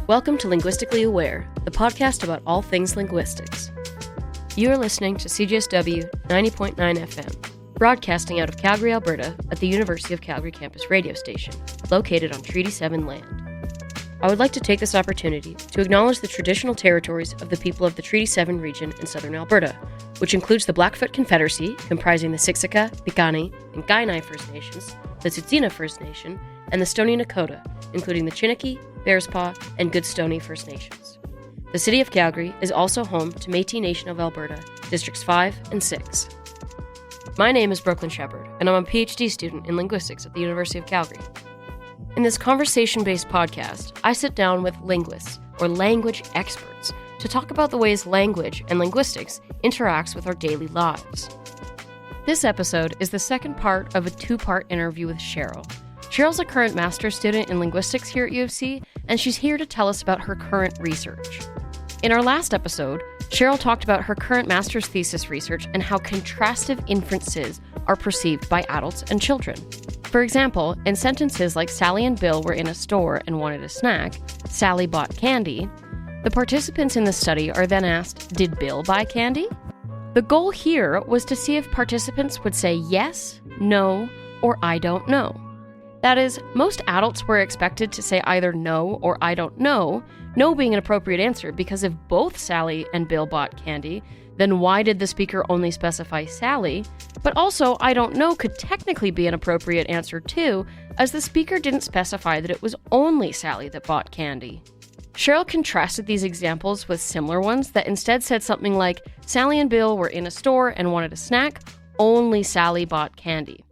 Welcome to Linguistically Aware, the podcast about all things linguistics. You are listening to CJSW 90.9 FM, broadcasting out of Calgary, Alberta, at the University of Calgary campus radio station, located on Treaty 7 land. I would like to take this opportunity to acknowledge the traditional territories of the people of the Treaty 7 region in southern Alberta, which includes the Blackfoot Confederacy, comprising the Siksika, Piikani, and Kainai First Nations, the Tsuut'ina First Nation, and the Stoney Nakoda, including the Chiniki, Bearspaw, and Goodstoney First Nations. The City of Calgary is also home to Métis Nation of Alberta, Districts 5 and 6. My name is Brooklyn Shepard, and I'm a PhD student in linguistics at the University of Calgary. In this conversation-based podcast, I sit down with linguists, or language experts, to talk about the ways language and linguistics interacts with our daily lives. This episode is the second part of a two-part interview with Cheryl. Cheryl's a current master's student in linguistics here at U of C, and she's here to tell us about her current research. In our last episode, Cheryl talked about her current master's thesis research and how contrastive inferences are perceived by adults and children. For example, in sentences like Sally and Bill were in a store and wanted a snack, Sally bought candy, the participants in the study are then asked, did Bill buy candy? The goal here was to see if participants would say yes, no, or I don't know. That is, most adults were expected to say either no or I don't know, no being an appropriate answer because if both Sally and Bill bought candy, then why did the speaker only specify Sally? But also, I don't know could technically be an appropriate answer too, as the speaker didn't specify that it was only Sally that bought candy. Cheryl contrasted these examples with similar ones that instead said something like, Sally and Bill were in a store and wanted a snack, only Sally bought candy.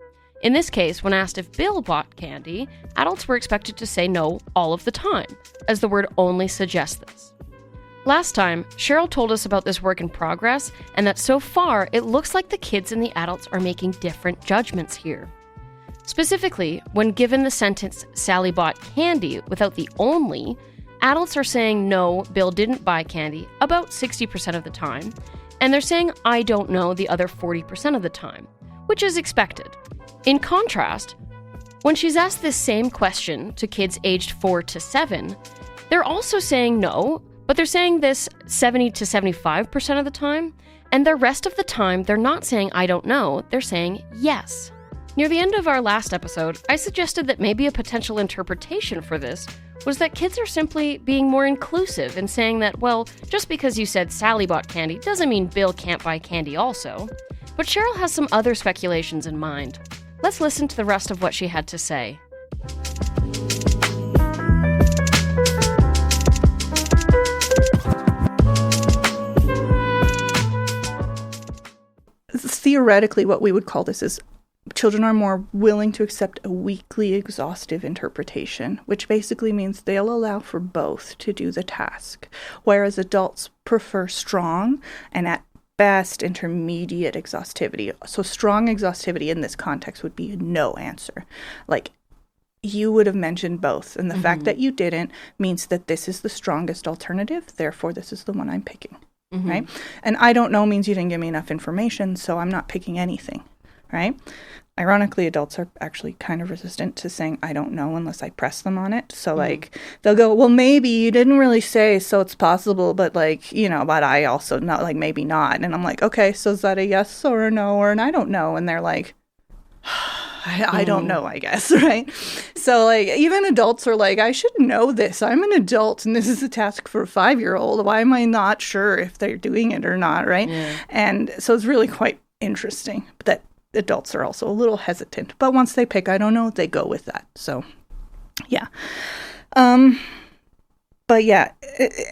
In this case, when asked if Bill bought candy, adults were expected to say no all of the time, as the word only suggests this. Last time, Cheryl told us about this work in progress, and that so far, it looks like the kids and the adults are making different judgments here. Specifically, when given the sentence, Sally bought candy without the only, adults are saying no, Bill didn't buy candy about 60% of the time, and they're saying I don't know the other 40% of the time, which is expected. In contrast, when she's asked this same question to kids aged 4 to 7, they're also saying no, but they're saying this 70 to 75% of the time, and the rest of the time they're not saying I don't know, they're saying yes. Near the end of our last episode, I suggested that maybe a potential interpretation for this was that kids are simply being more inclusive and saying that, well, just because you said Sally bought candy doesn't mean Bill can't buy candy also. But Cheryl has some other speculations in mind. Let's listen to the rest of what she had to say. Theoretically, what we would call this is children are more willing to accept a weakly exhaustive interpretation, which basically means they'll allow for both to do the task, whereas adults prefer strong and at best intermediate exhaustivity. So strong exhaustivity in this context would be a no answer. Like, you would have mentioned both, and the fact that you didn't means that this is the strongest alternative, therefore this is the one I'm picking, right? And I don't know means you didn't give me enough information, so I'm not picking anything, right? Ironically, adults are actually kind of resistant to saying I don't know unless I press them on it. So, like, they'll go, well, maybe you didn't really say, so it's possible, but, like, you know, but I also not, like, maybe not. And I'm like, okay, so is that a yes or a no or an I don't know? And they're like, I don't know, I guess, right? So, like, even adults are like, I should know this. I'm an adult, and this is a task for a 5-year-old. Why am I not sure if they're doing it or not, right? Yeah. And so it's really quite interesting that adults are also a little hesitant, but once they pick I don't know, they go with that. So yeah, but yeah,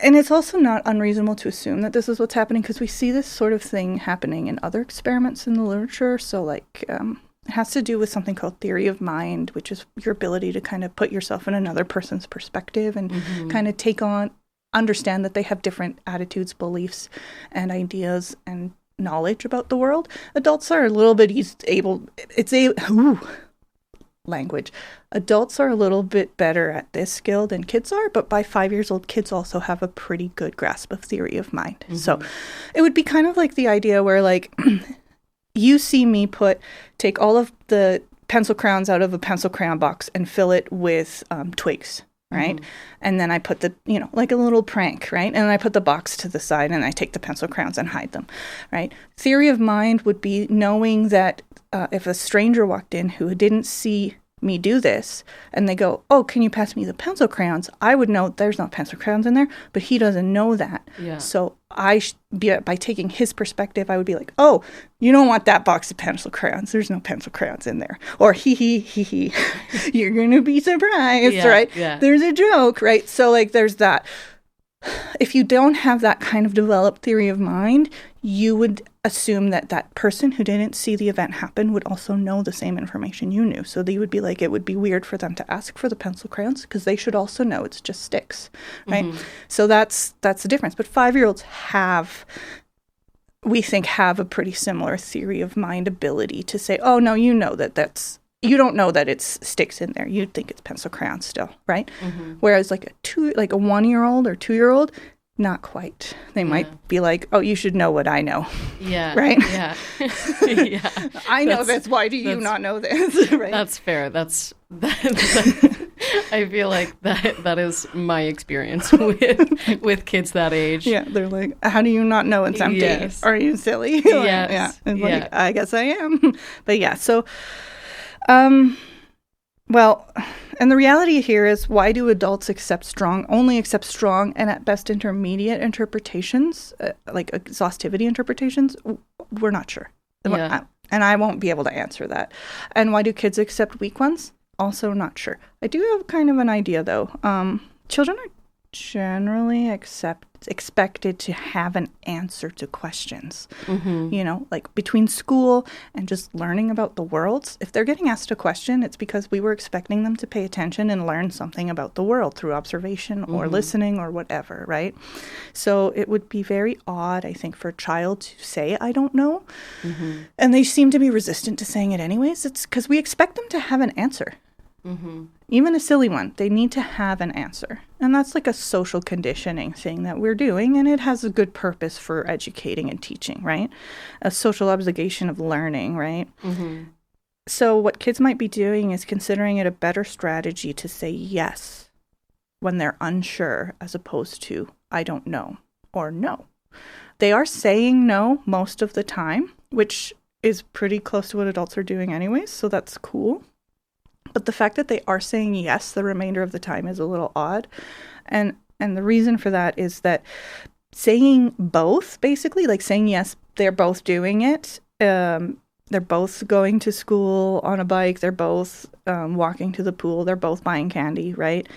and it's also not unreasonable to assume that this is what's happening because we see this sort of thing happening in other experiments in the literature. So like it has to do with something called theory of mind, which is your ability to kind of put yourself in another person's perspective and kind of understand that they have different attitudes, beliefs, and ideas and knowledge about the world. Adults are a little bit language. Adults are a little bit better at this skill than kids are, but by 5 years old, kids also have a pretty good grasp of theory of mind. So it would be kind of like the idea where, like, you see me take all of the pencil crayons out of a pencil crayon box and fill it with twigs, right? And then I put the, like a little prank, right? And I put the box to the side and I take the pencil crayons and hide them, right? Theory of mind would be knowing that if a stranger walked in who didn't see me do this and they go, oh, can you pass me the pencil crayons? I would know there's not pencil crayons in there, but he doesn't know that. Yeah. So by taking his perspective, I would be like, oh, you don't want that box of pencil crayons. There's no pencil crayons in there. Or he, you're going to be surprised, right? Yeah. There's a joke, right? So like there's that. If you don't have that kind of developed theory of mind, you would assume that that person who didn't see the event happen would also know the same information you knew. So they would be like, it would be weird for them to ask for the pencil crayons because they should also know it's just sticks, right? So that's the difference. But 5-year-olds we think have a pretty similar theory of mind ability to say, oh, no, you know you don't know that it's sticks in there. You think it's pencil crayons still, right? Whereas like a 1-year-old or 2-year-old, not quite. They might be like, oh, you should know what I know. Yeah. Right? Yeah. Yeah. I know this. Why do you not know this? Right? That's fair. I feel like that is my experience with kids that age. Yeah. They're like, how do you not know it's empty? Yes. Are you silly? Yes. Yeah. It's like, I guess I am. But yeah, so well, and the reality here is, why do adults only accept strong and at best intermediate interpretations, like exhaustivity interpretations? We're not sure. Yeah. And I won't be able to answer that. And why do kids accept weak ones? Also not sure. I do have kind of an idea, though. Children are generally expected to have an answer to questions. Like between school and just learning about the world. If they're getting asked a question, it's because we were expecting them to pay attention and learn something about the world through observation or listening or whatever, right? So it would be very odd, I think, for a child to say, I don't know. And they seem to be resistant to saying it anyways. It's because we expect them to have an answer. Even a silly one, they need to have an answer. And that's like a social conditioning thing that we're doing, and it has a good purpose for educating and teaching, right? A social obligation of learning, right? So what kids might be doing is considering it a better strategy to say yes when they're unsure, as opposed to I don't know or no. They are saying no most of the time, which is pretty close to what adults are doing anyways, so that's cool. But the fact that they are saying yes the remainder of the time is a little odd. And the reason for that is that saying both, basically, like saying yes, they're both doing it. They're both going to school on a bike. They're both walking to the pool. They're both buying candy, right?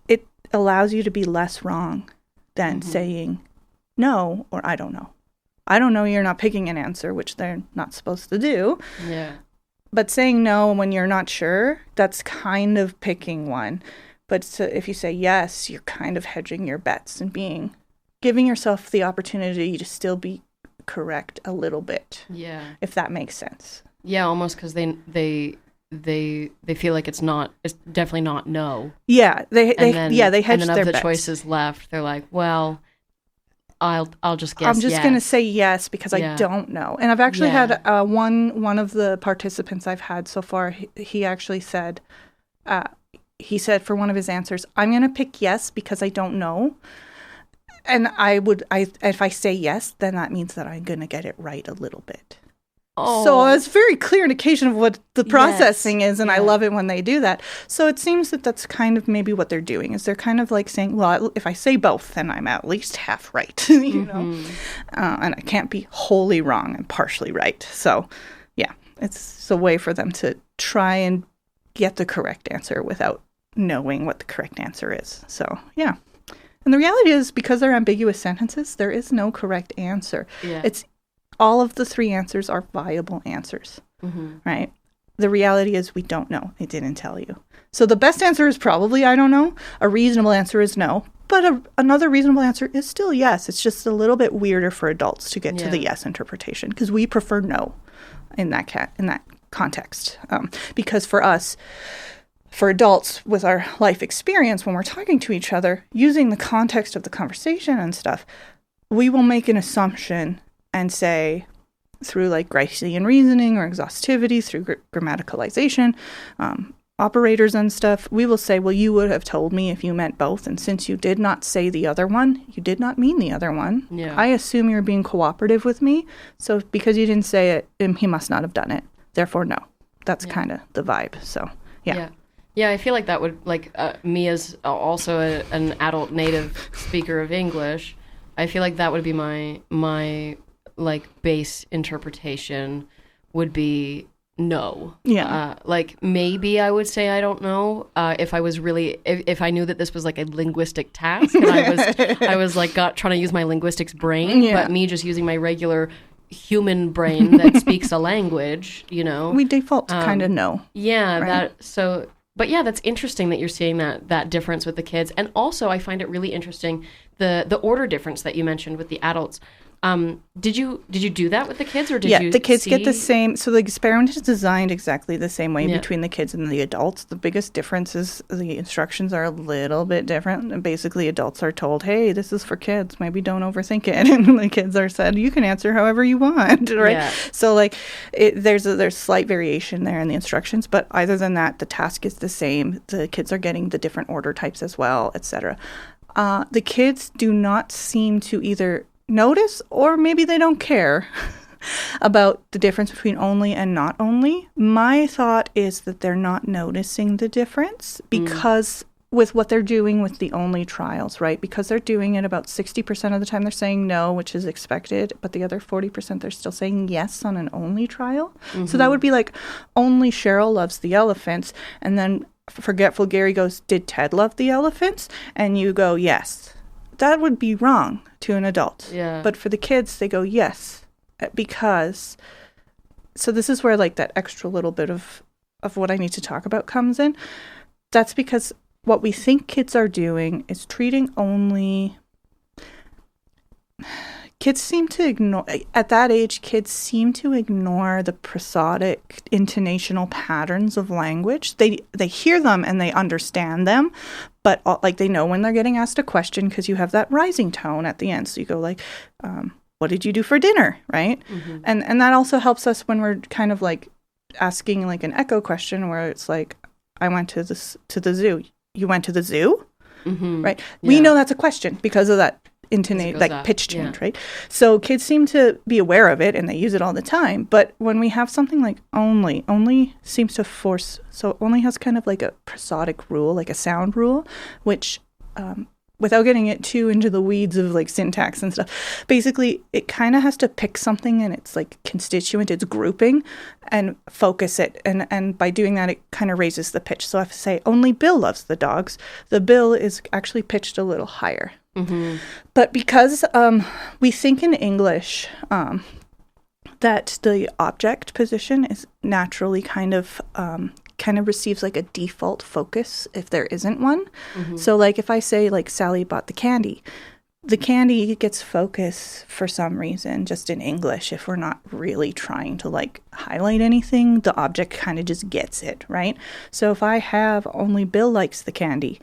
It allows you to be less wrong than saying no or I don't know. I don't know, you're not picking an answer, which they're not supposed to do. Yeah. But saying no when you're not sure, that's kind of picking one. But if you say yes, you're kind of hedging your bets and giving yourself the opportunity to still be correct a little bit. Yeah. If that makes sense. Yeah, almost because they feel like it's definitely not no. Yeah, they hedge their bets. And then of the choices left, they're like, well, I'll just guess. I'm just going to say yes because I don't know. And I've actually had one of the participants I've had so far. He actually said, for one of his answers, I'm going to pick yes because I don't know. And if I say yes, then that means that I'm going to get it right a little bit. Oh. So it's a very clear indication of what the processing is, and I love it when they do that. So it seems that that's kind of maybe what they're doing, is they're kind of like saying, well, if I say both, then I'm at least half right, you know? And I can't be wholly wrong. I'm partially right. So, yeah, it's a way for them to try and get the correct answer without knowing what the correct answer is. So, yeah. And the reality is, because they're ambiguous sentences, there is no correct answer. Yeah. All of the three answers are viable answers, right? The reality is we don't know. They didn't tell you. So the best answer is probably I don't know. A reasonable answer is no. But another reasonable answer is still yes. It's just a little bit weirder for adults to get to the yes interpretation, because we prefer no in that context. Because for us, for adults with our life experience, when we're talking to each other, using the context of the conversation and stuff, we will make an assumption and say, through like Gricean reasoning or exhaustivity, through grammaticalization, operators and stuff, we will say, well, you would have told me if you meant both. And since you did not say the other one, you did not mean the other one. Yeah. I assume you're being cooperative with me. So because you didn't say it, he must not have done it. Therefore, no. That's kind of the vibe. So, yeah. Yeah, I feel like that would, like, me as also an adult native speaker of English, I feel like that would be my like, base interpretation would be no. Yeah. Like, maybe I would say I don't know if I was really, if I knew that this was, like, a linguistic task, and I was like, trying to use my linguistics brain, but me just using my regular human brain that speaks a language, you know. We default to kind of no. Yeah, right? But yeah, that's interesting that you're seeing that difference with the kids. And also, I find it really interesting, the order difference that you mentioned with the adults. Did you do that with the kids, or did you? Yeah, the kids get the same. So the experiment is designed exactly the same way between the kids and the adults. The biggest difference is the instructions are a little bit different. And basically, adults are told, "Hey, this is for kids. Maybe don't overthink it." And the kids are said, "You can answer however you want." Right. Yeah. So like, there's slight variation there in the instructions, but other than that, the task is the same. The kids are getting the different order types as well, etc. The kids do not seem to either notice, or maybe they don't care about the difference between only and not only. My thought is that they're not noticing the difference because with what they're doing with the only trials, right? Because they're doing it about 60% of the time they're saying no, which is expected, but the other 40% they're still saying yes on an only trial. Mm-hmm. So that would be like, only Cheryl loves the elephants, and then Forgetful Gary goes, did Ted love the elephants? And you go, yes. That would be wrong to an adult. Yeah. But for the kids, they go, yes, because... So this is where, like, that extra little bit of what I need to talk about comes in. That's because what we think kids are doing is treating only... Kids seem to ignore... At that age, kids seem to ignore the prosodic intonational patterns of language. They hear them and they understand them, but like they know when they're getting asked a question because you have that rising tone at the end. So you go like, what did you do for dinner, right? Mm-hmm. And that also helps us when we're kind of like asking like an echo question where it's like, I went to the zoo. You went to the zoo? Mm-hmm. Right? Yeah. We know that's a question because of that pitch change, right? So kids seem to be aware of it and they use it all the time. But when we have something like only seems to force, so only has kind of like a prosodic rule, like a sound rule, which without getting it too into the weeds of like syntax and stuff, basically it kind of has to pick something in its like constituent, its grouping, and focus it. And by doing that, it kind of raises the pitch. So if I say only Bill loves the dogs, the Bill is actually pitched a little higher. Mm-hmm. But because we think in English that the object position is naturally kind of receives like a default focus if there isn't one. Mm-hmm. So like if I say like Sally bought the candy gets focus for some reason just in English. If we're not really trying to like highlight anything, the object kind of just gets it, right? So if I have only Bill likes the candy,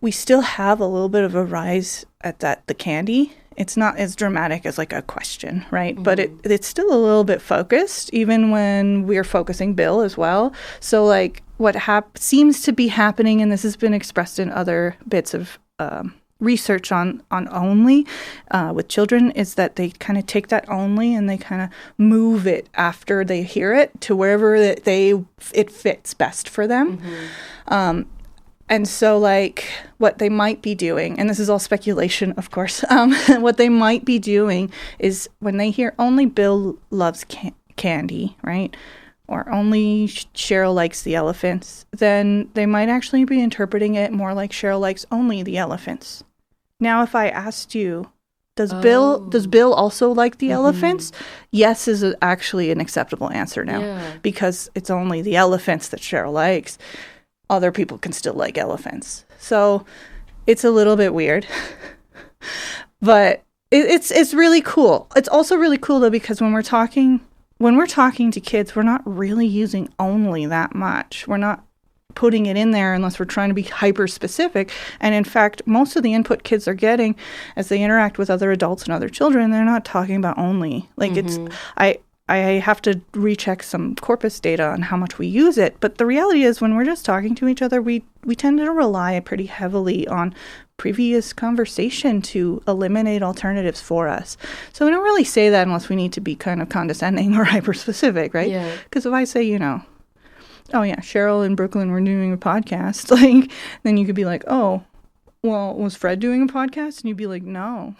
we still have a little bit of a rise at the candy. It's not as dramatic as like a question, right? Mm-hmm. But it's still a little bit focused, even when we're focusing Bill as well. So like what seems to be happening, and this has been expressed in other bits of research on only with children, is that they kind of take that only and they kind of move it after they hear it to wherever it fits best for them. Mm-hmm. And so, like, what they might be doing, and this is all speculation, of course, what they might be doing is when they hear only Bill loves candy, right, or only Cheryl likes the elephants, then they might actually be interpreting it more like Cheryl likes only the elephants. Now, if I asked you, does Bill also like the elephants? Yes is actually an acceptable answer now, because it's only the elephants that Cheryl likes. Other people can still like elephants. So it's a little bit weird. But it's really cool. It's also really cool though, because when we're talking to kids, we're not really using only that much. We're not putting it in there unless we're trying to be hyper specific. And in fact, most of the input kids are getting as they interact with other adults and other children, they're not talking about only. Like I I have to recheck some corpus data on how much we use it. But the reality is when we're just talking to each other, we tend to rely pretty heavily on previous conversation to eliminate alternatives for us. So we don't really say that unless we need to be kind of condescending or hyper-specific, right? Yeah. Because if I say, you know, oh yeah, Cheryl in Brooklyn were doing a podcast, like, then you could be like, oh, well, was Fred doing a podcast? And you'd be like, no.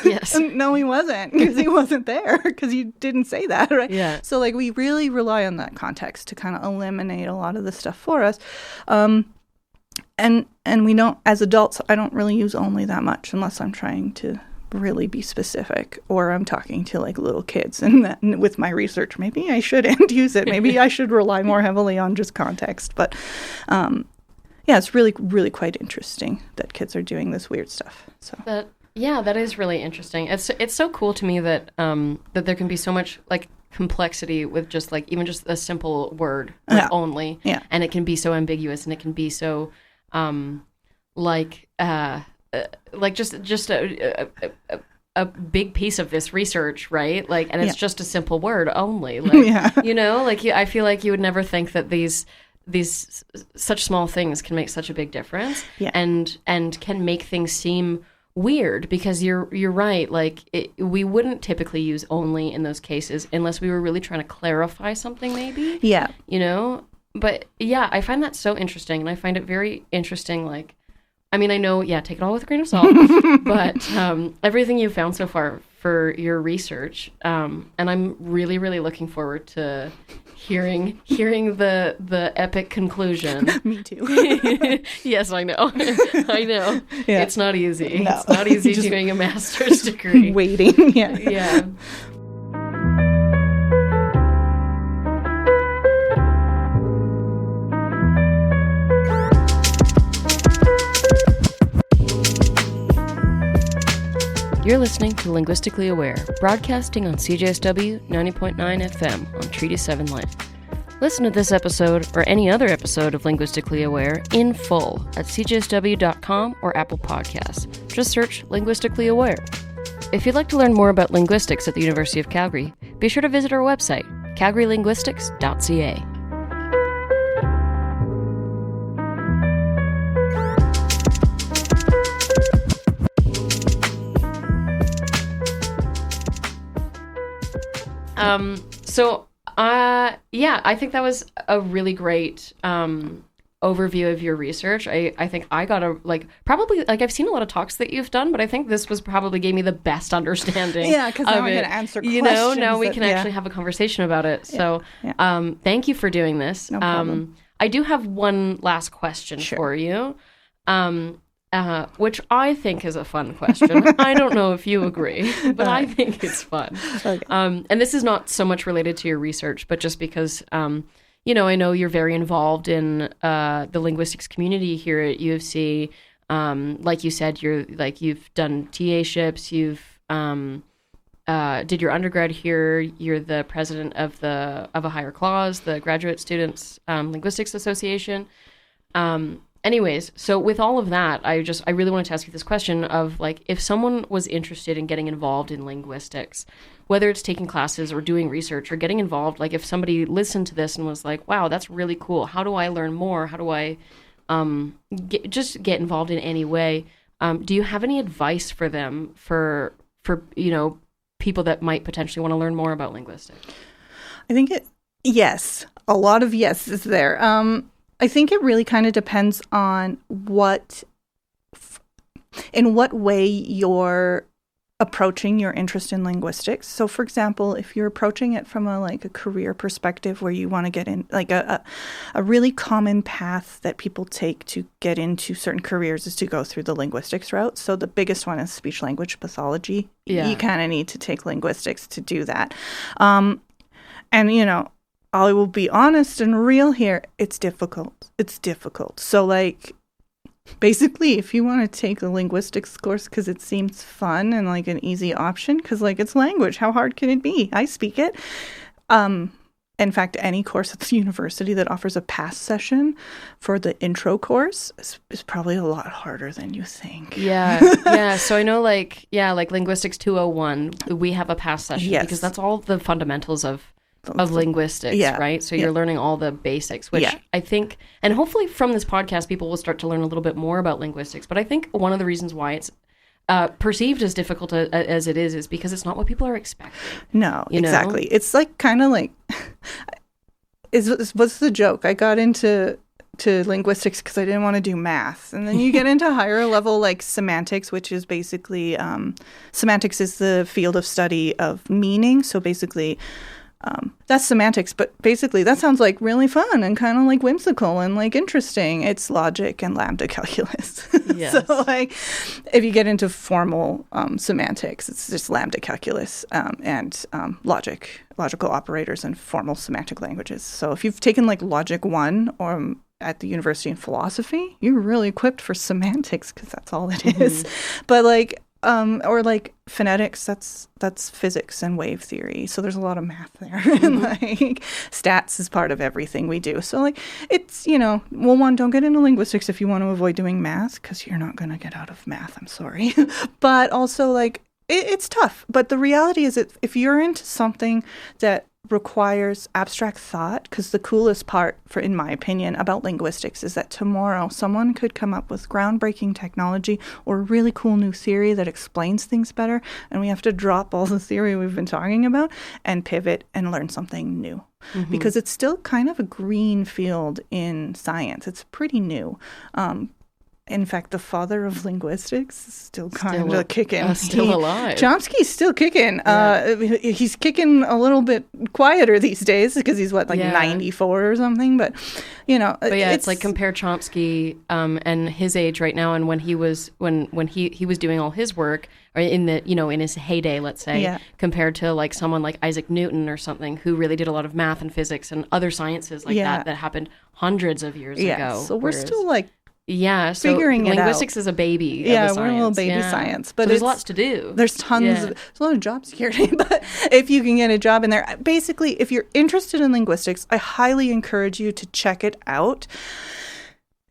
Yes. No, he wasn't, because he wasn't there, because you didn't say that, right? Yeah. So, like, we really rely on that context to kind of eliminate a lot of the stuff for us. And we don't, as adults, I don't really use only that much unless I'm trying to really be specific, or I'm talking to, like, little kids. And that, with my research, maybe I shouldn't use it. Maybe I should rely more heavily on just context. But, yeah, it's really, really quite interesting that kids are doing this weird stuff. So that is really interesting. It's so cool to me that that there can be so much like complexity with just like even just a simple word like, only, and it can be so ambiguous and it can be so like just a big piece of this research, right? Like, and it's just a simple word only, like you know, like I feel like you would never think that these such small things can make such a big difference and can make things seem weird, because you're right, like we wouldn't typically use only in those cases unless we were really trying to clarify something, maybe, you know. But yeah, I find that so interesting, and I find it very interesting, like, I mean, I know, take it all with a grain of salt, but everything you've found so far for your research, and I'm really, really looking forward to hearing the epic conclusion. Me too. Yes, I know. I know. Yeah. It's not easy. No. It's not easy doing a master's degree. Waiting. Yeah. You're listening to Linguistically Aware, broadcasting on CJSW 90.9 FM on Treaty 7 Land. Listen to this episode or any other episode of Linguistically Aware in full at cjsw.com or Apple Podcasts. Just search Linguistically Aware. If you'd like to learn more about linguistics at the University of Calgary, be sure to visit our website, calgarylinguistics.ca. I think that was a really great overview of your research. I think I got probably I've seen a lot of talks that you've done, but I think this was probably gave me the best understanding. Yeah, because now I'm going to answer questions. You know, now we can actually have a conversation about it. So, thank you for doing this. No problem. I do have one last question for you. Which I think is a fun question. I don't know if you agree, but I think it's fun. Okay. And this is not so much related to your research, but just because, you know, I know you're very involved in the linguistics community here at U of C. Like you said, you've done TA-ships, you've did your undergrad here. You're the president of a higher clause, the Graduate Students Linguistics Association. Anyways, so with all of that, I really wanted to ask you this question of, like, if someone was interested in getting involved in linguistics, whether it's taking classes or doing research or getting involved, like if somebody listened to this and was like, wow, that's really cool. How do I learn more? How do I get involved in any way? Do you have any advice for them for you know, people that might potentially want to learn more about linguistics? I think yes, a lot of yeses there. I think it really kind of depends on in what way you're approaching your interest in linguistics. So, for example, if you're approaching it from a career perspective where you want to get in, like a really common path that people take to get into certain careers is to go through the linguistics route. So the biggest one is speech language pathology. Yeah. You kind of need to take linguistics to do that. And, you know, I will be honest and real here. It's difficult. So, like, basically, if you want to take a linguistics course because it seems fun and like an easy option, because, like, it's language. How hard can it be? I speak it. In fact, any course at the university that offers a pass session for the intro course is probably a lot harder than you think. Yeah. So I know, like Linguistics 201, we have a pass session because that's all the fundamentals of of linguistics, right? So you're learning all the basics, which I think, and hopefully from this podcast, people will start to learn a little bit more about linguistics. But I think one of the reasons why it's perceived as difficult as it is because it's not what people are expecting. No, exactly. It's like kind of like, what's the joke? I got into linguistics because I didn't want to do math. And then you get into higher level like semantics, which is basically, semantics is the field of study of meaning. So basically, that's semantics, but basically that sounds like really fun and kind of like whimsical and like interesting. It's logic and lambda calculus. Yes. So like if you get into formal semantics, it's just lambda calculus and logical operators and formal semantic languages. So if you've taken like Logic 1 or at the university in philosophy, you're really equipped for semantics because that's all it is. But like or like phonetics, that's physics and wave theory. So there's a lot of math there. And like stats is part of everything we do. So like it's, one, don't get into linguistics if you want to avoid doing math because you're not going to get out of math. I'm sorry. But also like it's tough. But the reality is that if you're into something that requires abstract thought, because the coolest part, in my opinion, about linguistics is that tomorrow someone could come up with groundbreaking technology or a really cool new theory that explains things better, and we have to drop all the theory we've been talking about and pivot and learn something new. Because it's still kind of a green field in science. It's pretty new. In fact, the father of linguistics is still kind of kicking. Still alive. Chomsky's still kicking. He's kicking a little bit quieter these days because he's 94 or something. But it's like compare Chomsky and his age right now, and when he was when he was doing all his work, or in the in his heyday, let's say, compared to like someone like Isaac Newton or something who really did a lot of math and physics and other sciences like that happened hundreds of years ago. So we're still like. Yeah, so figuring it out. Linguistics is a baby. Yeah, we're a little baby science, but so there's lots to do. There's tons. There's a lot of job security, but if you can get a job in there, basically, if you're interested in linguistics, I highly encourage you to check it out.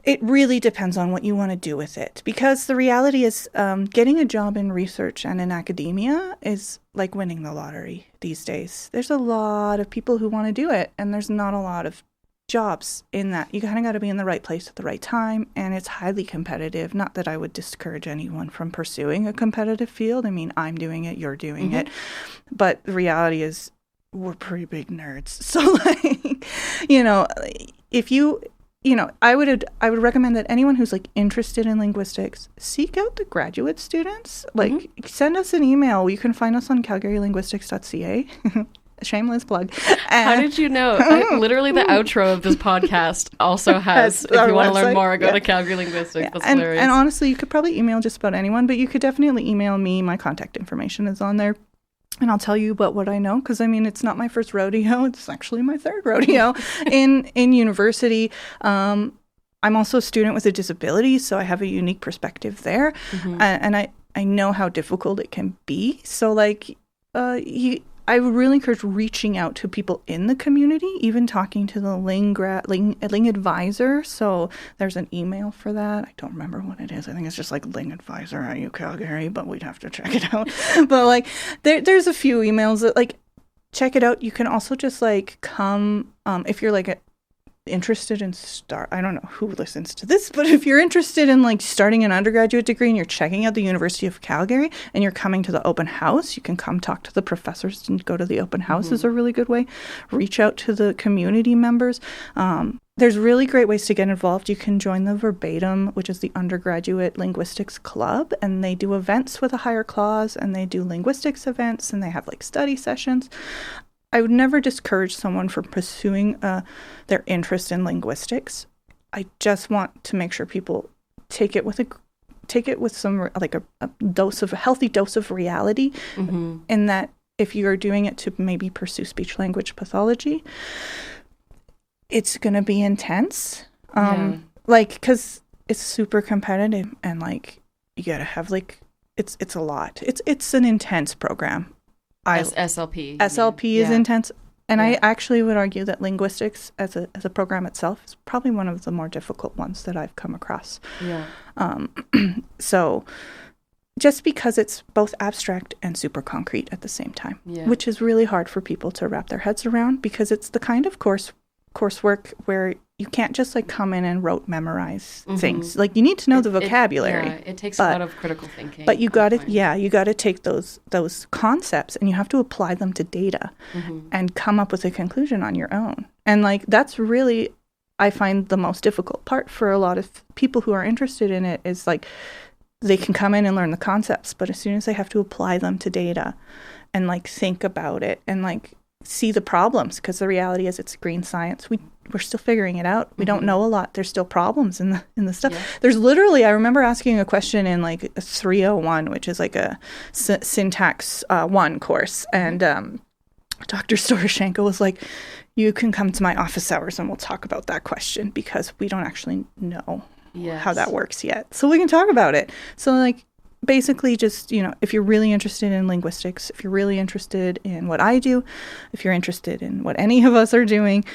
It really depends on what you want to do with it, because the reality is, getting a job in research and in academia is like winning the lottery these days. There's a lot of people who want to do it, and there's not a lot of jobs in that. You kind of got to be in the right place at the right time, and it's highly competitive. Not that I would discourage anyone from pursuing a competitive field. I mean, I'm doing it, you're doing it, but the reality is we're pretty big nerds. So like, if you I would recommend that anyone who's like interested in linguistics, seek out the graduate students. Like send us an email. You can find us on calgarylinguistics.ca. Shameless plug. How did you know? Literally the outro of this podcast also has, if you want to learn more, go to Calgary Linguistics. That's hilarious. And honestly, you could probably email just about anyone, but you could definitely email me. My contact information is on there. And I'll tell you about what I know, because I mean, it's not my first rodeo. It's actually my third rodeo in university. I'm also a student with a disability, so I have a unique perspective there. And I know how difficult it can be. So like, I would really encourage reaching out to people in the community, even talking to the Ling advisor. So there's an email for that. I don't remember what it is. I think it's just like Ling advisor at UCalgary, but we'd have to check it out. But like there's a few emails that like check it out. You can also just like come if you're like interested in I don't know who listens to this, but if you're interested in like starting an undergraduate degree and you're checking out the University of Calgary and you're coming to the open house, you can come talk to the professors and go to the open house is a really good way. Reach out to the community members. There's really great ways to get involved. You can join the Verbatim, which is the undergraduate linguistics club, and they do events with a higher clause, and they do linguistics events, and they have like study sessions. I would never discourage someone from pursuing their interest in linguistics. I just want to make sure people take it with some like a healthy dose of reality, in that if you are doing it to maybe pursue speech language pathology, it's going to be intense. Like, because it's super competitive, and like you got to have like it's a lot. It's an intense program. SLP. SLP is intense. And I actually would argue that linguistics as a program itself is probably one of the more difficult ones that I've come across. So just because it's both abstract and super concrete at the same time, which is really hard for people to wrap their heads around, because it's the kind of coursework where you can't just like come in and rote memorize things. Like, you need to know the vocabulary. It takes a lot of critical thinking. But you got to take those concepts and you have to apply them to data and come up with a conclusion on your own. And like, that's really, I find, the most difficult part for a lot of people who are interested in it, is like, they can come in and learn the concepts, but as soon as they have to apply them to data and like think about it and like see the problems, because the reality is it's green science. We're still figuring it out. We don't know a lot. There's still problems in the stuff. Yeah. There's literally, I remember asking a question in like a 301, which is like a syntax 1 course. And Dr. Storoshenko was like, you can come to my office hours and we'll talk about that question, because we don't actually know how that works yet. So we can talk about it. So like, basically just, if you're really interested in linguistics, if you're really interested in what I do, if you're interested in what any of us are doing,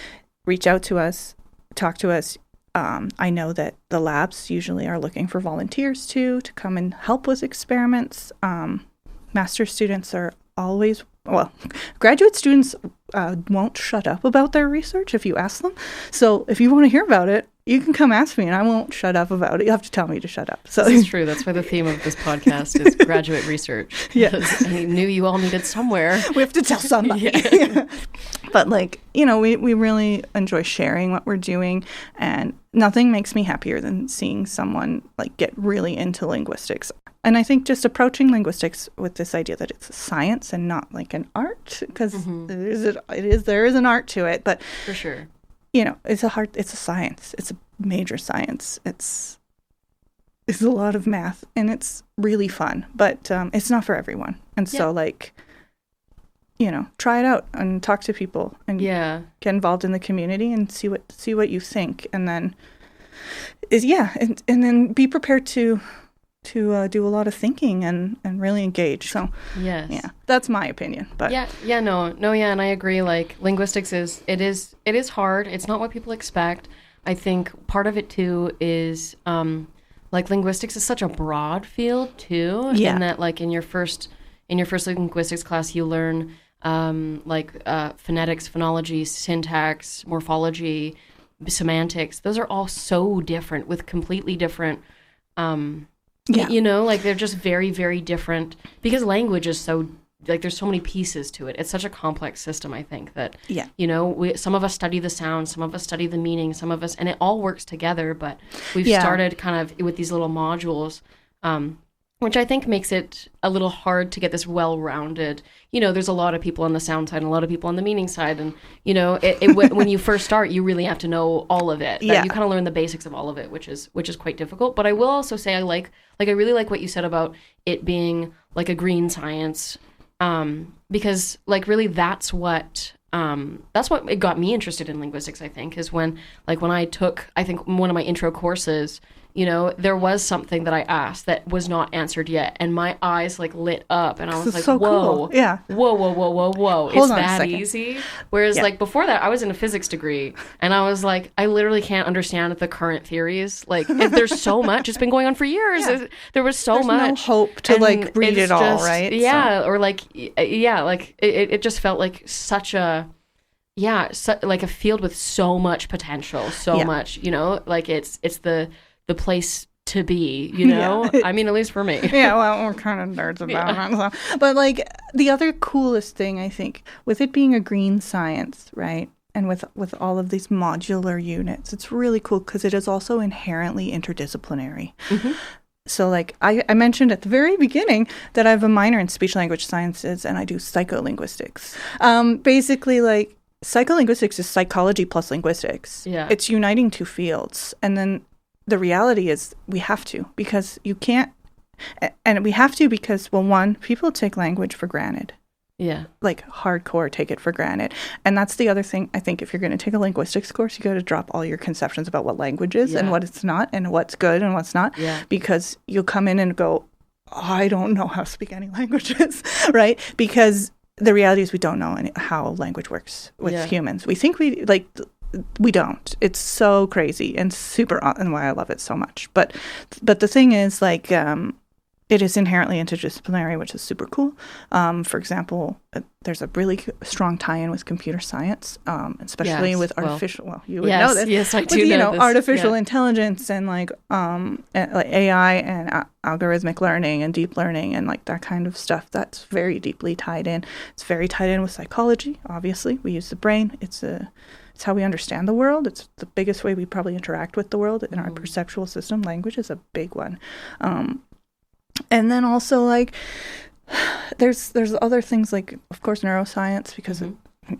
reach out to us, talk to us. I know that the labs usually are looking for volunteers to come and help with experiments. Master's students are always, graduate students won't shut up about their research if you ask them. So if you want to hear about it, you can come ask me and I won't shut up about it. You have to tell me to shut up. So this is true. That's why the theme of this podcast is graduate research. Yes. I knew you all needed somewhere. We have to tell somebody. Yeah. But like, we really enjoy sharing what we're doing, and nothing makes me happier than seeing someone like get really into linguistics. And I think just approaching linguistics with this idea that it's a science and not like an art, because there is an art to it, but for sure. It's a science. It's a major science. It's a lot of math, and it's really fun, but it's not for everyone. And so like, try it out and talk to people and get involved in the community and see what you think. And then and then be prepared to do a lot of thinking and really engage. So that's my opinion. But and I agree. Like, linguistics it is hard. It's not what people expect. I think part of it too is like, linguistics is such a broad field too. Yeah. In that, like, in your first linguistics class, you learn phonetics, phonology, syntax, morphology, semantics. Those are all so different, with completely different like, they're just very, very different, because language is so, like, there's so many pieces to it. It's such a complex system, I think, that, some of us study the sound, some of us study the meaning, some of us, and it all works together, but we've started kind of with these little modules, which I think makes it a little hard to get this well-rounded. There's a lot of people on the sound side and a lot of people on the meaning side. And, when you first start, you really have to know all of it. You kind of learn the basics of all of it, which is quite difficult. But I will also say I really like what you said about it being like a green science, because like, really that's what it got me interested in linguistics, I think, is when I took, I think, one of my intro courses, there was something that I asked that was not answered yet, and my eyes like lit up, and I was like, so whoa, cool. Yeah, whoa, it's that easy? Whereas like, before that, I was in a physics degree, and I was like, I literally can't understand the current theories. Like, there's so much. It's been going on for years. Yeah. There was so much. No hope to like read it all, right? Yeah, so. Or like, like it just felt like such a. Like a field with so much potential, so much, like it's the place to be, I mean, at least for me. Well, we're kind of nerds about it. So. But like, the other coolest thing, I think, with it being a green science, right, and with all of these modular units, it's really cool because it is also inherently interdisciplinary. Mm-hmm. So like, I mentioned at the very beginning that I have a minor in speech language sciences and I do psycholinguistics. Basically, like, psycholinguistics is psychology plus linguistics. Yeah. It's uniting two fields. And then the reality is we have to, because you can't, and we have to because, well, one, people take language for granted. Yeah. Like, hardcore take it for granted. And that's the other thing. I think if you're going to take a linguistics course, you got to drop all your conceptions about what language is and what it's not, and what's good and what's not. Yeah. Because you'll come in and go, I don't know how to speak any languages, right? Because the reality is we don't know how language works with humans. We think we don't. It's so crazy and super, and why I love it so much. But the thing is, like, it is inherently interdisciplinary, which is super cool. For example, there's a really strong tie-in with computer science, especially with artificial. Well, you would know this. Yes, I do with, know this. Artificial intelligence and like AI and algorithmic learning and deep learning and like that kind of stuff. That's very deeply tied in. It's very tied in with psychology. Obviously, we use the brain. It's how we understand the world. It's the biggest way we probably interact with the world in our perceptual system. Language is a big one. And then also like there's other things like, of course, neuroscience, because you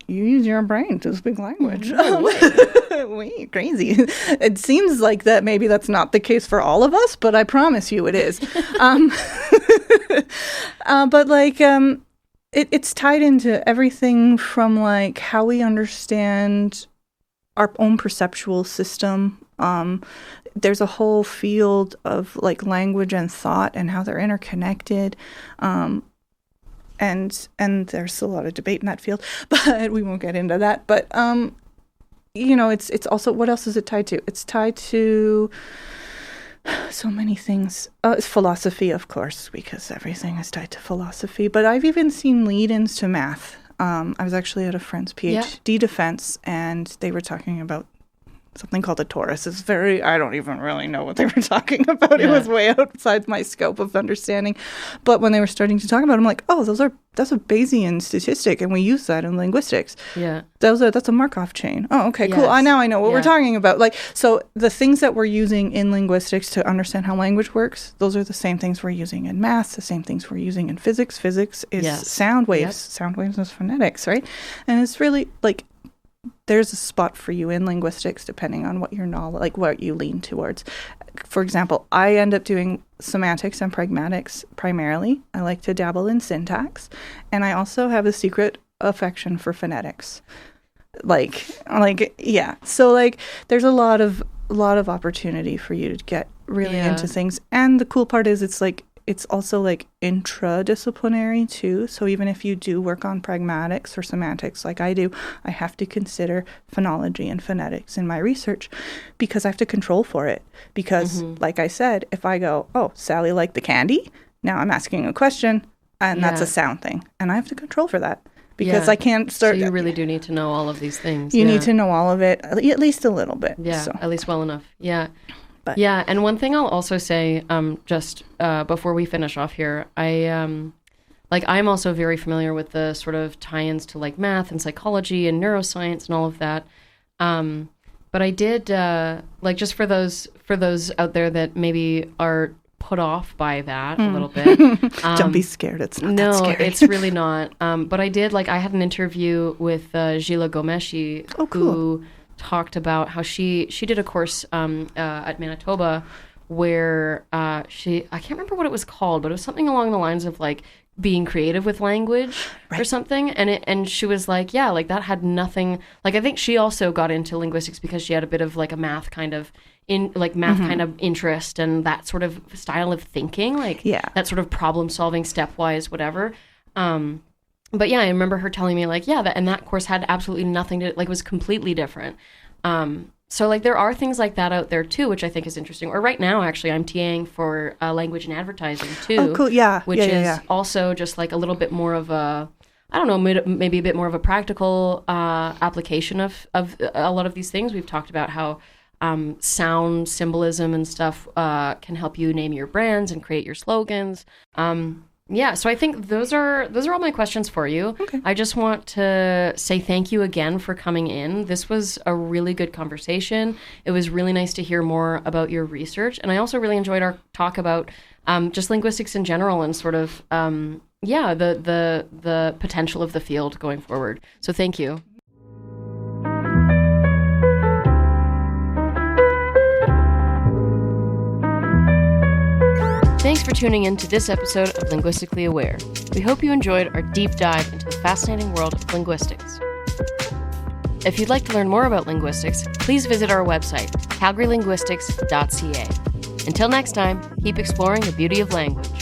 use your brain to speak language. Wait, crazy. It seems like that maybe that's not the case for all of us, but I promise you it is. But like it's tied into everything from like how we understand our own perceptual system. There's a whole field of like language and thought and how they're interconnected. And there's a lot of debate in that field, but we won't get into that. But, it's also, what else is it tied to? It's tied to so many things. It's philosophy, of course, because everything is tied to philosophy. But I've even seen lead-ins to math. I was actually at a friend's PhD defense, and they were talking about something called a torus. It's I don't even really know what they were talking about. Yeah. It was way outside my scope of understanding. But when they were starting to talk about it, I'm like, oh, that's a Bayesian statistic, and we use that in linguistics. Yeah. That's a Markov chain. Oh, okay, cool. Now I know what we're talking about. Like, so the things that we're using in linguistics to understand how language works, those are the same things we're using in math, the same things we're using in physics. Physics is sound waves. Yep. Sound waves is phonetics, right? And it's really like, there's a spot for you in linguistics depending on what your knowledge, like what you lean towards. For example, I end up doing semantics and pragmatics primarily. I like to dabble in syntax, and I also have a secret affection for phonetics. Like yeah. So like, there's a lot of opportunity for you to get really into things. And the cool part is it's also like intradisciplinary too. So even if you do work on pragmatics or semantics like I do, I have to consider phonology and phonetics in my research because I have to control for it. Because like I said, if I go, oh, Sally liked the candy, now I'm asking a question and that's a sound thing. And I have to control for that because I can't start. So you really do need to know all of these things. You need to know all of it, at least a little bit. Yeah, so. At least well enough. Yeah. But. Yeah, and one thing I'll also say, just before we finish off here, I'm also very familiar with the sort of tie-ins to like math and psychology and neuroscience and all of that. But I did just for those out there that maybe are put off by that a little bit. Don't be scared. It's not that scary. No, it's really not. But I had an interview with Gila Gomeshi, who talked about how she did a course at Manitoba where I can't remember what it was called, but it was something along the lines of like being creative with language or something. And she was like, yeah, like that had nothing, like I think she also got into linguistics because she had a bit of like a math kind of kind of interest and that sort of style of thinking, like that sort of problem solving stepwise, whatever. But yeah, I remember her telling me like, that course had absolutely nothing to, like, it was completely different. So like there are things like that out there too, which I think is interesting. Or right now, actually, I'm TAing for language and advertising too. Oh, cool. Yeah. Which is also just like a little bit more of a, I don't know, maybe a bit more of a practical application of a lot of these things. We've talked about how sound symbolism and stuff can help you name your brands and create your slogans. Yeah, so I think those are all my questions for you. Okay. I just want to say thank you again for coming in. This was a really good conversation. It was really nice to hear more about your research, and I also really enjoyed our talk about just linguistics in general and sort of the potential of the field going forward. So thank you. Thanks for tuning in to this episode of Linguistically Aware. We hope you enjoyed our deep dive into the fascinating world of linguistics. If you'd like to learn more about linguistics, please visit our website, calgarylinguistics.ca. Until next time, keep exploring the beauty of language.